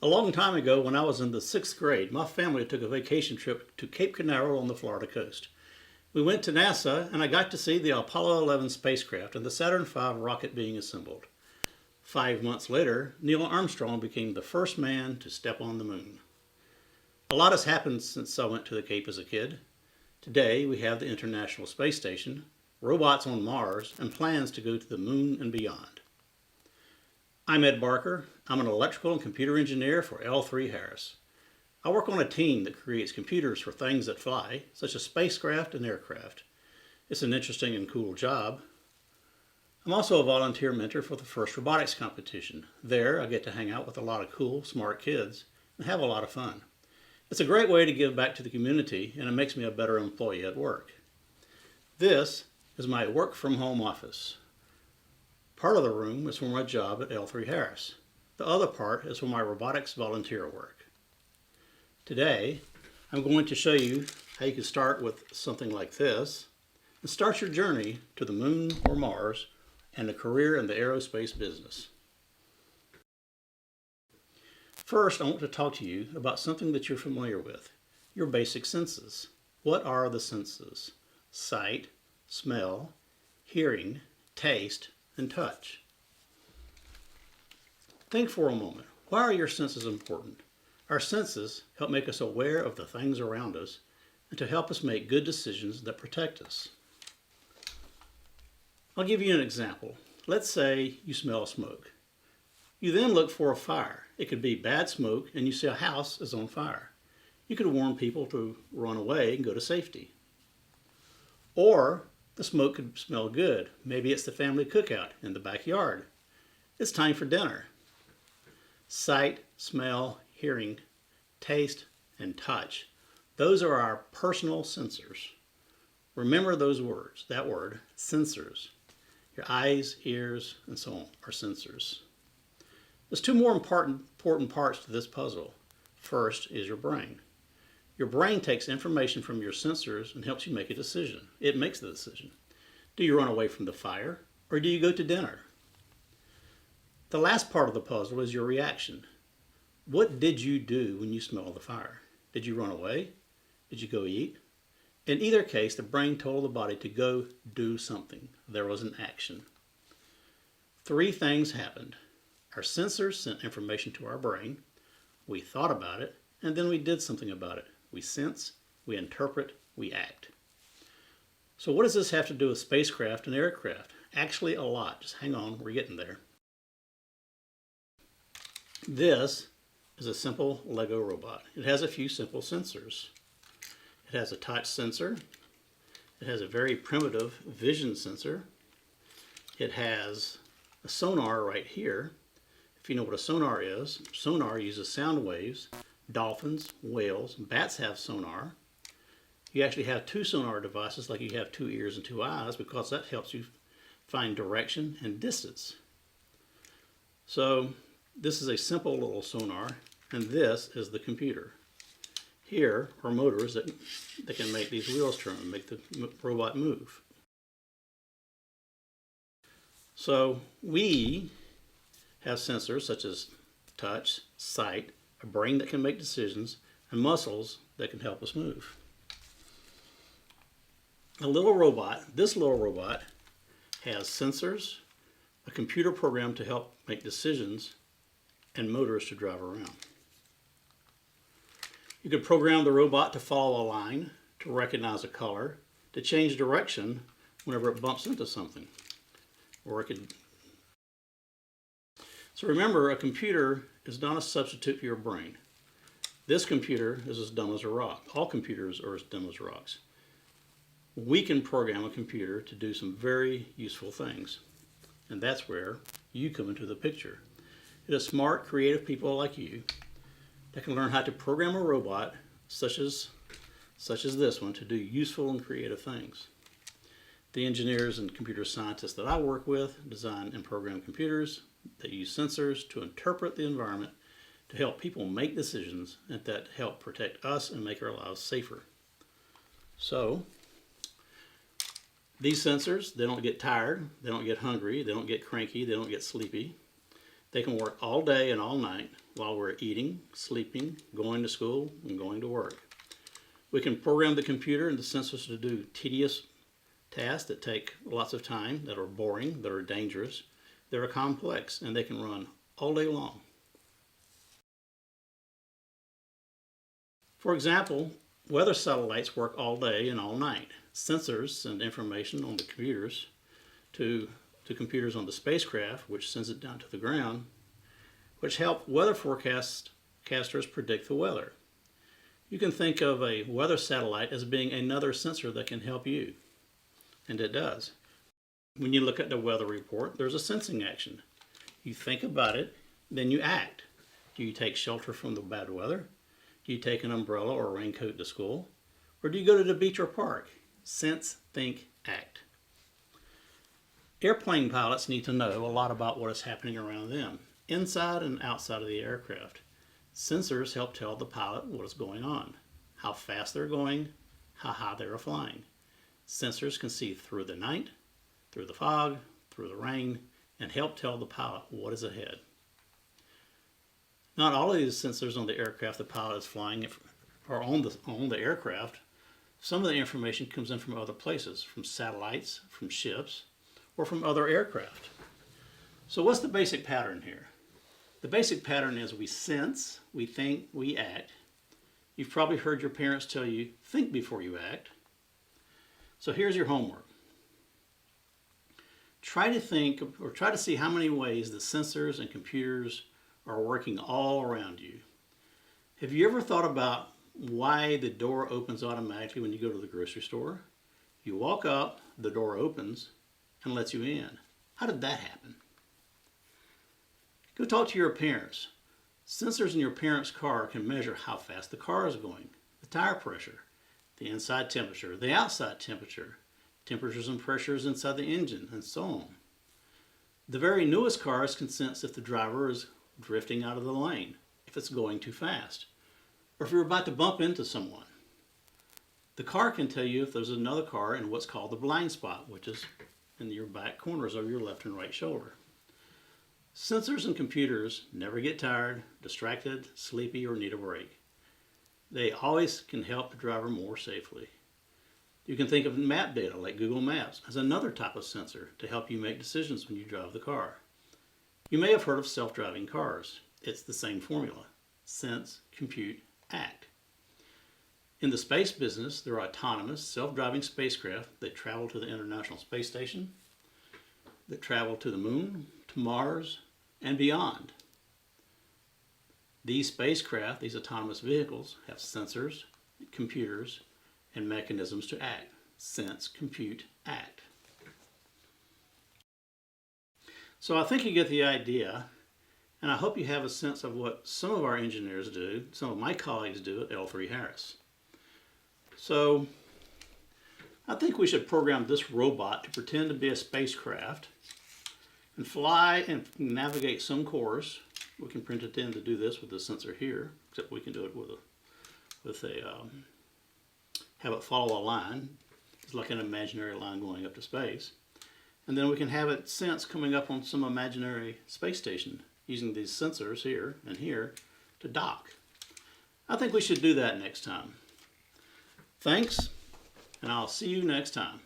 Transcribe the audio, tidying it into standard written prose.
A long time ago, when I was in the 6th grade, my family took a vacation trip to Cape Canaveral on the Florida coast. We went to NASA, and I got to see the Apollo 11 spacecraft and the Saturn V rocket being assembled. 5 months later, Neil Armstrong became the first man to step on the moon. A lot has happened since I went to the Cape as a kid. Today, we have the International Space Station, robots on Mars, and plans to go to the moon and beyond. I'm Ed Barker. I'm an electrical and computer engineer for L3Harris. I work on a team that creates computers for things that fly, such as spacecraft and aircraft. It's an interesting and cool job. I'm also a volunteer mentor for the first robotics competition. There, I get to hang out with a lot of cool, smart kids and have a lot of fun. It's a great way to give back to the community, and it makes me a better employee at work. This is my work-from-home office. Part of the room is for my job at L3Harris. The other part is for my robotics volunteer work. Today, I'm going to show you how you can start with something like this and start your journey to the moon or Mars and a career in the aerospace business. First, I want to talk to you about something that you're familiar with, your basic senses. What are the senses? Sight, smell, hearing, taste, and touch. Think for a moment. Why are your senses important? Our senses help make us aware of the things around us and to help us make good decisions that protect us. I'll give you an example. Let's say you smell smoke. You then look for a fire. It could be bad smoke and you see a house is on fire. You could warn people to run away and go to safety. Or the smoke could smell good. Maybe it's the family cookout in the backyard. It's time for dinner. Sight, smell, hearing, taste, and touch. Those are our personal sensors. Remember those words, that word, sensors. Your eyes, ears, and so on are sensors. There's two more important parts to this puzzle. First is your brain. Your brain takes information from your sensors and helps you make a decision. It makes the decision. Do you run away from the fire or do you go to dinner? The last part of the puzzle is your reaction. What did you do when you smelled the fire? Did you run away? Did you go eat? In either case, the brain told the body to go do something. There was an action. 3 things happened. Our sensors sent information to our brain. We thought about it, and then we did something about it. We sense, we interpret, we act. So what does this have to do with spacecraft and aircraft? Actually, a lot. Just hang on, we're getting there. This is a simple Lego robot. It has a few simple sensors. It has a touch sensor. It has a very primitive vision sensor. It has a sonar right here. If you know what a sonar is, sonar uses sound waves. Dolphins, whales, bats have sonar. You actually have 2 sonar devices like you have 2 ears and 2 eyes because that helps you find direction and distance. So this is a simple little sonar, and this is the computer. Here are motors that can make these wheels turn and make the robot move. So we have sensors such as touch, sight, a brain that can make decisions, and muscles that can help us move. This little robot has sensors, a computer program to help make decisions, and motors to drive around. You could program the robot to follow a line, to recognize a color, to change direction whenever it bumps into something. Or it could. So remember, a computer is not a substitute for your brain. This computer is as dumb as a rock. All computers are as dumb as rocks. We can program a computer to do some very useful things. And that's where you come into the picture. It is smart, creative people like you that can learn how to program a robot such as this one to do useful and creative things. The engineers and computer scientists that I work with design and program computers that use sensors to interpret the environment to help people make decisions and that help protect us and make our lives safer. So, These sensors, they don't get tired, they don't get hungry, they don't get cranky, they don't get sleepy. They can work all day and all night while we're eating, sleeping, going to school, and going to work. We can program the computer and the sensors to do tedious tasks that take lots of time, that are boring, that are dangerous, that are complex, and they can run all day long. For example, weather satellites work all day and all night. Sensors send information on the computers to computers on the spacecraft, which sends it down to the ground, which help weather forecasters predict the weather. You can think of a weather satellite as being another sensor that can help you, and it does. When you look at the weather report, there's a sensing action. You think about it, then you act. Do you take shelter from the bad weather? Do you take an umbrella or a raincoat to school? Or do you go to the beach or park? Sense, think, act. Airplane pilots need to know a lot about what is happening around them, inside and outside of the aircraft. Sensors help tell the pilot what is going on, how fast they're going, how high they are flying. Sensors can see through the night, through the fog, through the rain, and help tell the pilot what is ahead. Not all of these sensors on the aircraft the pilot is flying are on the aircraft. Some of the information comes in from other places, from satellites, from ships, or from other aircraft. So what's the basic pattern here? The basic pattern is we sense, we think, we act. You've probably heard your parents tell you, think before you act. So here's your homework. Try to think, or try to see how many ways the sensors and computers are working all around you. Have you ever thought about why the door opens automatically when you go to the grocery store? You walk up, the door opens, and lets you in. How did that happen? Go talk to your parents. Sensors in your parents' car can measure how fast the car is going, the tire pressure, the inside temperature, the outside temperature, temperatures and pressures inside the engine, and so on. The very newest cars can sense if the driver is drifting out of the lane, if it's going too fast, or if you're about to bump into someone. The car can tell you if there's another car in what's called the blind spot, which is in your back corners of your left and right shoulder. Sensors and computers never get tired, distracted, sleepy, or need a break. They always can help the driver more safely. You can think of map data like Google Maps as another type of sensor to help you make decisions when you drive the car. You may have heard of self-driving cars. It's the same formula. Sense, compute, act. In the space business, there are autonomous, self-driving spacecraft that travel to the International Space Station, that travel to the Moon, to Mars, and beyond. These spacecraft, these autonomous vehicles, have sensors, computers, and mechanisms to act. Sense, compute, act. So I think you get the idea, and I hope you have a sense of what some of our engineers do, some of my colleagues do at L3Harris. So I think we should program this robot to pretend to be a spacecraft and fly and navigate some course. We can print it in to do this with the sensor here, except we can do it have it follow a line. It's like an imaginary line going up to space. And then we can have it sense coming up on some imaginary space station using these sensors here and here to dock. I think we should do that next time. Thanks, and I'll see you next time.